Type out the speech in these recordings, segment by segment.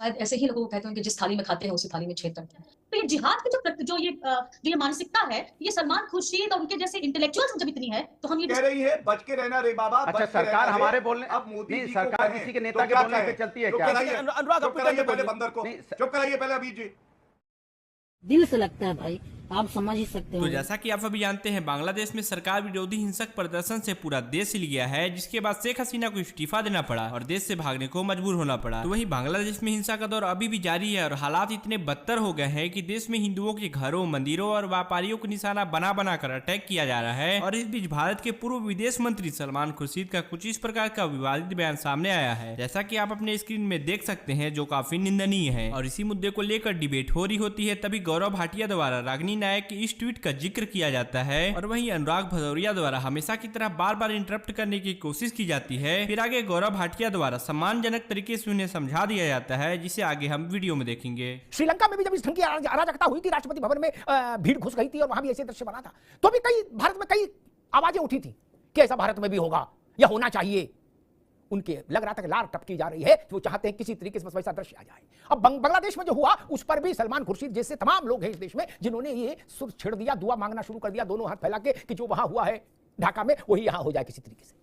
शायद ऐसे ही लोगों को कहते हैं कि जिस थाली में खाते हैं उसी थाली में छेद करते हैं। तो ये जिहाद की जो ये मानसिकता है, ये सलमान खुर्शीद और उनके जैसे इंटेलेक्चुअल्स जब इतनी है, तो हम ये कह रही है बच के रहना रे बाबा। अच्छा, सरकार हमारे बोलने अब मोदी नहीं, जी सरकार किसी के नेता के बोलने पे चलती है क्या? अनुराग, चुप कराइए पहले बंदर को, चुप कराइए पहले अभी जी। दिल से लगता है भाई, आप समझ ही सकते हो। तो जैसा कि आप अभी जानते हैं, बांग्लादेश में सरकार विरोधी हिंसक प्रदर्शन से पूरा देश हिल गया है, जिसके बाद शेख हसीना को इस्तीफा देना पड़ा और देश से भागने को मजबूर होना पड़ा। तो वहीं बांग्लादेश में हिंसा का दौर अभी भी जारी है और हालात इतने बदतर हो गए हैं कि देश में हिंदुओं के घरों, मंदिरों और व्यापारियों को निशाना बना बना कर अटैक किया जा रहा है। और इस बीच भारत के पूर्व विदेश मंत्री सलमान खुर्शीद का कुछ इस प्रकार का विवादित बयान सामने आया है, जैसा कि आप अपने स्क्रीन में देख सकते हैं, जो काफी निंदनीय है। और इसी मुद्दे को लेकर डिबेट हो रही होती है, तभी गौरव भाटिया द्वारा रागिनी नायक की इस ट्वीट का जिक्र किया जाता है और वहीं अनुराग भदौरिया द्वारा हमेशा की तरह बार बार इंटरप्ट करने की कोशिश की जाती है। फिर आगे गौरव भाटिया द्वारा सम्मानजनक तरीके से उन्हें समझा दिया जाता है, जिसे आगे हम वीडियो में देखेंगे। श्रीलंका में भी जब इस ढंग की अराजकता हुई थी, राष्ट्रपति भवन में भीड़ घुस गई थी और वहां भी ऐसे दृश्य बना था, तो भी भारत में कई आवाजें उठी थी कि ऐसा भारत में भी होगा या होना चाहिए। उनके लग रहा था कि लार टपकी जा रही है, वो चाहते हैं किसी तरीके से बस वैसा दृश्य आ जाए। अब बांग्लादेश में जो हुआ उस पर भी सलमान खुर्शीद जैसे तमाम लोग हैं इस देश में जिन्होंने ये सुर छेड़ दिया, दुआ मांगना शुरू कर दिया, दोनों हाथ फैला के कि जो वहां हुआ है ढाका में वही यहां हो जाए किसी तरीके से।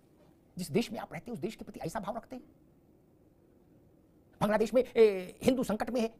जिस देश में आप रहते हैं उस देश के प्रति ऐसा भाव रखते हैं। बांग्लादेश में हिंदू संकट में है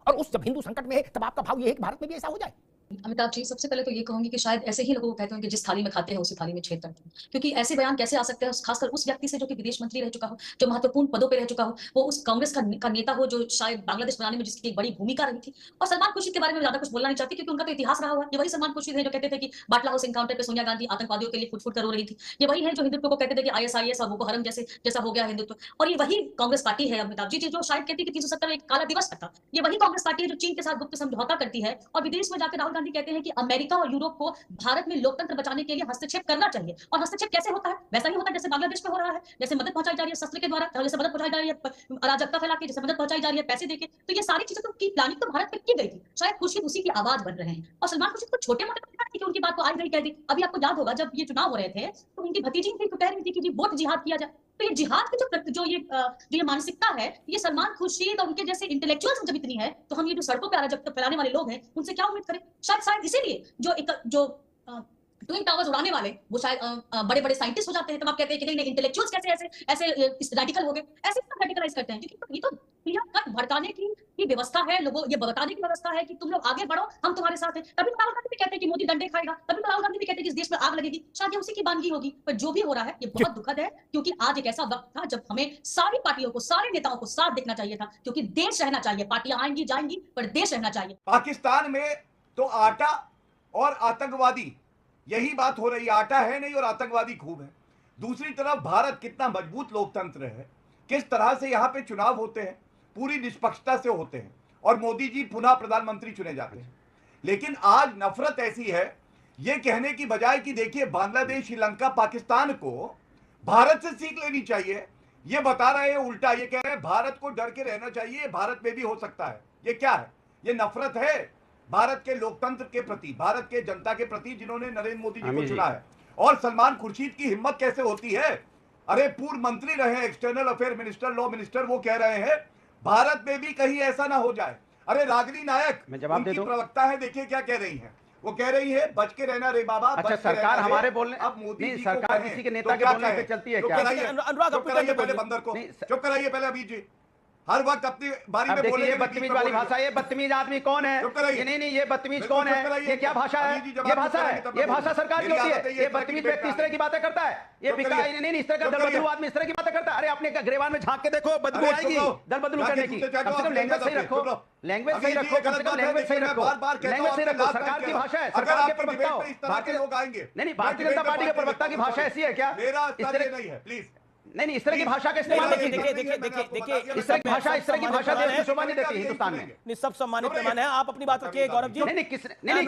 और जब हिंदू संकट में है तब आपका भाव यह है कि भारत में भी ऐसा हो जाए। अमिताभ जी, सबसे पहले तो ये कहूंगी कि शायद ऐसे ही लोगों को कहते हैं कि जिस थाली में खाते हैं उसी थाली में छेद करते हैं, क्योंकि ऐसे बयान कैसे आ सकते हैं, खासकर उस व्यक्ति से जो कि विदेश मंत्री रह चुका हो, जो महत्वपूर्ण पदों पर रह चुका हो, वो उस कांग्रेस का नेता हो जो शायद बांग्लादेश बनाने में जिसकी एक बड़ी भूमिका रही थी। और सलमान खुर्शीद के बारे में ज्यादा कुछ बोलना नहीं चाहती, क्योंकि उनका तो इतिहास रहा हुआ है। ये वही सलमान खुर्शीद है जो कहते थे कि बाटला हाउस एनकाउंटर पे सोनिया गांधी आतंकवादियों के लिए फुट फुट कर रो रही थी। ये वही है जो हिंदुत्व को कहते थे कि ISIS और बोको हरम जैसा हो गया हिंदुत्व। और ये वही कांग्रेस पार्टी है अमिताभ जी, जो शायद कहती है कि 370 एक काला दिवस था। ये वही कांग्रेस पार्टी है जो चीन के साथ गुप्त समझौता करती है और विदेश में जाकर राहुल गांधी कहते हैं कि अमेरिका और यूरोप को भारत में लोकतंत्र बचाने के लिए हस्तक्षेप करना चाहिए। और हस्तक्षेप कैसे होता है? वैसा ही होता है जैसे बांग्लादेश में हो रहा है, जैसे मदद पहुंचाई जा रही है शस्त्र के द्वारा, जैसे मदद पहुंचाई जा रही है अराजकता फैला के, जैसे मदद पहुंचाई जा रही है पैसे देके। तो ये सारी चीजें की प्लानिंग तो भारत में की गई थी। शायद खुर्शीद उसी की आवाज बन रहे हैं और सलमान खुर्शीद को छोटे मोटे उनकी बात को आज नहीं कह दी। अभी आपको याद होगा जब ये चुनाव हो रहे थे तो उनकी भतीजी थी तो कह रही थी कि जी वोट जिहाद किया जाए। तो ये जिहाद की जो ये मानसिकता है, ये सलमान खुर्शीद और उनके जैसे इंटेलेक्चुअल्स जब इतनी है, तो हम ये जो सड़कों पे अराजकता फैलाने वाले लोग हैं उनसे क्या उम्मीद करें? शायद इसीलिए जो ट्विन टावर्स उड़ाने वाले वो शायद बड़े बड़े साइंटिस्ट हो जाते हैं। तब आप कहते हैं कि नहीं इंटेलेक्चुअल्स कैसे ऐसे रेडिकल हो गए, ऐसे रेडिकलाइज करते हैं, क्योंकि ये तो क्लियर कट भड़काने की व्यवस्था है, लोगों ये बताने की व्यवस्था है कि तुम लोग आगे बढ़ो, हम तुम्हारे साथ हैं। तभी तो राहुल गांधी भी कहते हैं कि मोदी डंडे खाएगा, तभी तो राहुल गांधी भी कहते हैं कि इस देश में आग लगेगी। शायद ये उसी की बानगी होगी। पर जो भी हो रहा है ये बहुत दुखद है, क्योंकि आज एक ऐसा वक्त था जब हमें सारी पार्टियों को, सारे नेताओं को साथ देखना चाहिए था, क्योंकि देश रहना चाहिए। पार्टियां आएंगी जाएंगी पर देश रहना चाहिए। पाकिस्तान में तो आटा और आतंकवादी यही बात हो रही है, आटा है नहीं और आतंकवादी खूब है। दूसरी तरफ भारत कितना मजबूत लोकतंत्र है, किस तरह से यहाँ पे चुनाव होते हैं, पूरी निष्पक्षता से होते हैं और मोदी जी पुनः प्रधानमंत्री चुने जाते हैं। लेकिन आज नफरत ऐसी है, ये कहने की बजाय कि देखिए बांग्लादेश, श्रीलंका, पाकिस्तान को भारत से सीख लेनी चाहिए, ये बता रहे हैं उल्टा। ये कह रहे हैं भारत को डर के रहना चाहिए, भारत में भी हो सकता है। ये क्या है? ये नफरत है भारत के लोकतंत्र के प्रति, भारत के जनता के प्रति जिन्होंने नरेंद्र मोदी जी को चुना है। और सलमान खुर्शीद की हिम्मत कैसे होती है? अरे पूर्व मंत्री रहे, external affair minister, law minister, वो कह रहे हैं भारत में भी कहीं ऐसा ना हो जाए। अरे रागिनी नायक उनकी प्रवक्ता है, देखिए क्या कह रही है। वो कह रही है बच के रहना रे बाबा। अच्छा, सरकार हमारे बोलने, अब मोदी जी सरकार किसी के नेता के बोलने पे चलती है क्या? अनुराग, पहले बंदर को चुप कराइए पहले अभी जी। हर वक्त अपनी बारी में बोले। ये बदतमीज वाली भाषा, ये बदतमीज आदमी कौन है? ये नहीं, ये बदतमीज कौन है? ये क्या भाषा है? ये भाषा है, ये भाषा सरकार की होती है। ये बदतमीज व्यक्ति इस तरह की बातें करता है, ये नहीं, इस तरह का दल बदलू आदमी इस तरह की बातें करता है। अरे अपने ग्रेवान में झांक के देखो, बदबू आएगी दल बदलू करने की। कम से कम लैंग्वेज सही रखो, लैंग्वेज सही रखो, कम से कम लैंग्वेज सही रखो, लैंग्वेज सही रखो। सरकार की भाषा है, सरकार के प्रवक्ता हो, भारतीय लोग आएंगे। नहीं, भारतीय जनता पार्टी के प्रवक्ता की भाषा ऐसी है क्या? इस तरह नहीं है, प्लीज नहीं, इस तरह की भाषा का इस्तेमाल देखिए, इस तरह की भाषा देश की शोभा नहीं देती हिंदुस्तान में। सब सम्मानित मेहमान हैं, आप अपनी बात रखिए गौरव जी। नहीं,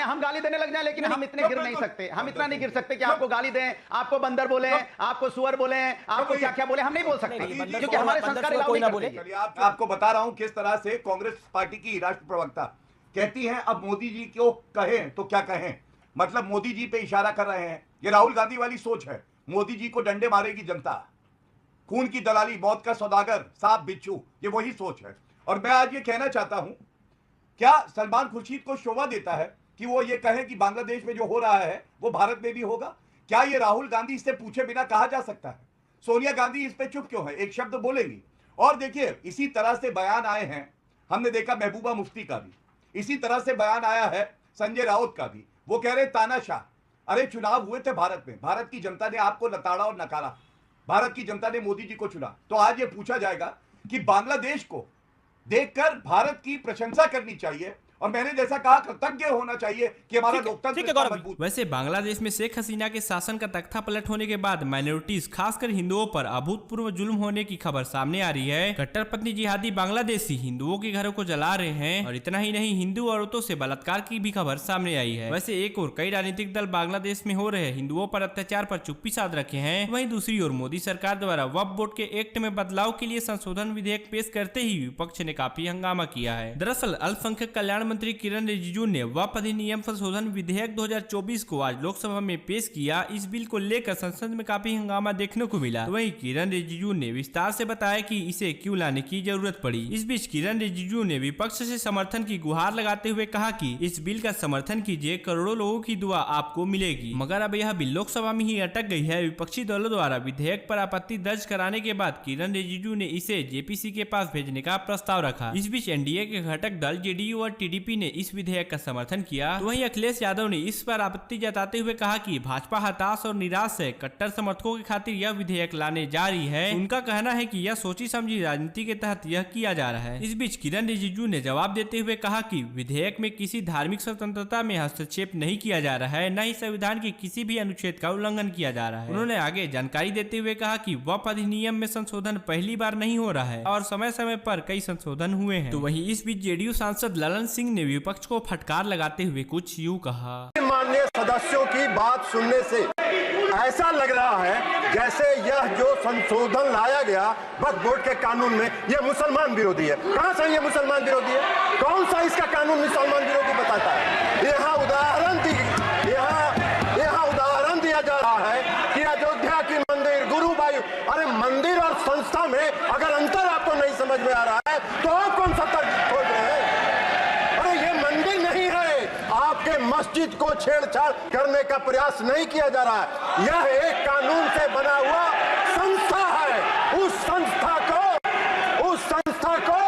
हम गाली देने लग जाए, लेकिन हम इतने गिर नहीं सकते, हम इतना नहीं गिर सकते कि आपको गाली दें, आपको बंदर बोले, आपको सुअर बोले, आपको क्या क्या बोले, हम नहीं बोल सकते, क्योंकि हमारे संस्कार कोई ना बोले। आपको बता रहा हूं किस तरह से कांग्रेस पार्टी की राष्ट्र प्रवक्ता कहती हैं अब मोदी जी को कहें तो क्या कहें, मतलब मोदी जी पे इशारा कर रहे हैं। ये राहुल गांधी वाली सोच है, मोदी जी को डंडे मारेगी जनता। खून की दलाली, मौत का सौदागर, सांप बिच्छू, ये वही सोच है। और मैं आज ये कहना चाहता हूं, क्या सलमान खुर्शीद को शोभा देता है कि वो ये कहे कि बांग्लादेश में जो हो रहा है वो भारत में भी होगा? क्या ये राहुल गांधी इससे पूछे बिना कहा जा सकता है? सोनिया गांधी इस पे चुप क्यों है? एक शब्द बोलेंगी। और देखिए, इसी तरह से बयान आए हैं, हमने देखा महबूबा मुफ्ती का भी, इसी तरह से बयान आया है संजय राउत का भी। वो कह रहे तानाशाह, अरे चुनाव हुए थे भारत में, भारत की जनता ने आपको लताड़ा और नकारा, भारत की जनता ने मोदी जी को चुना। तो आज ये पूछा जाएगा कि बांग्लादेश को देखकर भारत की प्रशंसा करनी चाहिए और मैंने जैसा कहा कृतज्ञ होना चाहिए कि हमारा लोकतंत्र मजबूत। वैसे बांग्लादेश में शेख हसीना के शासन का तख्ता पलट होने के बाद माइनॉरिटीज खासकर हिंदुओं पर अभूतपूर्व जुल्म होने की खबर सामने आ रही है। कट्टरपंथी जिहादी बांग्लादेशी हिंदुओं के घरों को जला रहे हैं और इतना ही नहीं, हिंदू औरतों से बलात्कार की भी खबर सामने आई है। वैसे एक और कई राजनीतिक दल बांग्लादेश में हो रहे हिंदुओं पर अत्याचार पर चुप्पी साध रखे हैं, वहीं दूसरी ओर मोदी सरकार द्वारा वक्फ बोर्ड के एक्ट में बदलाव के लिए संशोधन विधेयक पेश करते ही विपक्ष ने काफी हंगामा किया है। दरअसल अल्पसंख्यक कल्याण मंत्री किरण रिजिजू ने वक्फ अधिनियम संशोधन विधेयक 2024 को आज लोकसभा में पेश किया। इस बिल को लेकर संसद में काफी हंगामा देखने को मिला। तो वहीं किरण रिजिजू ने विस्तार से बताया कि इसे क्यों लाने की जरूरत पड़ी। इस बीच किरण रिजिजू ने विपक्ष से समर्थन की गुहार लगाते हुए कहा कि इस बिल का समर्थन कीजिए, करोड़ों लोगों की दुआ आपको मिलेगी। मगर अब यह बिल लोकसभा में ही अटक गई है। विपक्षी दलों द्वारा विधेयक पर आपत्ति दर्ज कराने के बाद किरण रिजिजू ने इसे जेपीसी के पास भेजने का प्रस्ताव रखा। इस बीच एनडीए के घटक दल जेडीयू और टीडीपी ने इस विधेयक का समर्थन किया। तो वहीं अखिलेश यादव ने इस पर आपत्ति जताते हुए कहा कि भाजपा हताश और निराश है, कट्टर समर्थकों की खातिर यह विधेयक लाने जा रही है। उनका कहना है कि यह सोची समझी राजनीति के तहत यह किया जा रहा है। इस बीच किरण रिजिजू ने जवाब देते हुए कहा कि विधेयक में किसी धार्मिक स्वतंत्रता में हस्तक्षेप नहीं किया जा रहा है, न ही संविधान के किसी भी अनुच्छेद का उल्लंघन किया जा रहा है। उन्होंने आगे जानकारी देते हुए कहा कि वक्फ अधिनियम में संशोधन पहली बार नहीं हो रहा है और समय समय पर कई संशोधन हुए हैं। तो वहीं इस बीच जेडीयू सांसद ललन सिंह ने विपक्ष को फटकार लगाते हुए कुछ यूं कहा। माननीय सदस्यों की बात सुनने से ऐसा लग रहा है जैसे यह जो संशोधन लाया गया वक्फ बोर्ड के कानून में, यह मुसलमान विरोधी है। कहां से ये मुसलमान विरोधी है? कौन सा इसका कानून मुसलमान विरोधी बताता है? यहाँ उदाहरण दिया जा रहा है कि अयोध्या की मंदिर, गुरुवायु, अरे मंदिर और संस्था में अगर अंतर आपको नहीं समझ में आ रहा है तो आप कौन सा तर्क खोज रहे हैं? आपके मस्जिद को छेड़छाड़ करने का प्रयास नहीं किया जा रहा है। यह एक कानून से बना हुआ संस्था है। उस संस्था को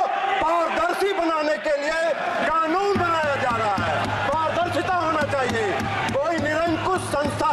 पारदर्शी बनाने के लिए कानून बनाया जा रहा है। पारदर्शिता होना चाहिए। कोई निरंकुश संस्था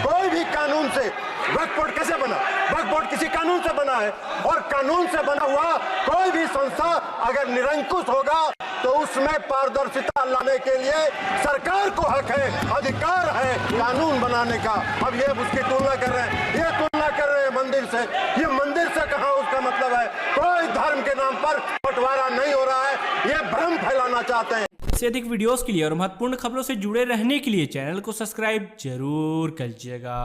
कोई भी कानून से, वक्फ बोर्ड कैसे बना? वक्फ बोर्ड किसी कानून से बना है और कानून से बना हुआ कोई भी संस्था अगर निरंकुश होगा तो उसमें पारदर्शिता लाने के लिए सरकार को हक है, अधिकार है कानून बनाने का। अब ये उसकी तुलना कर रहे हैं, ये तुलना कर रहे हैं मंदिर से। ये मंदिर से कहां उसका मतलब है? कोई धर्म के नाम पर बंटवारा नहीं हो रहा है, ये भ्रम फैलाना चाहते हैं। इससे अधिक वीडियोस के लिए और महत्वपूर्ण खबरों से जुड़े रहने के लिए चैनल को सब्सक्राइब जरूर कीजिएगा।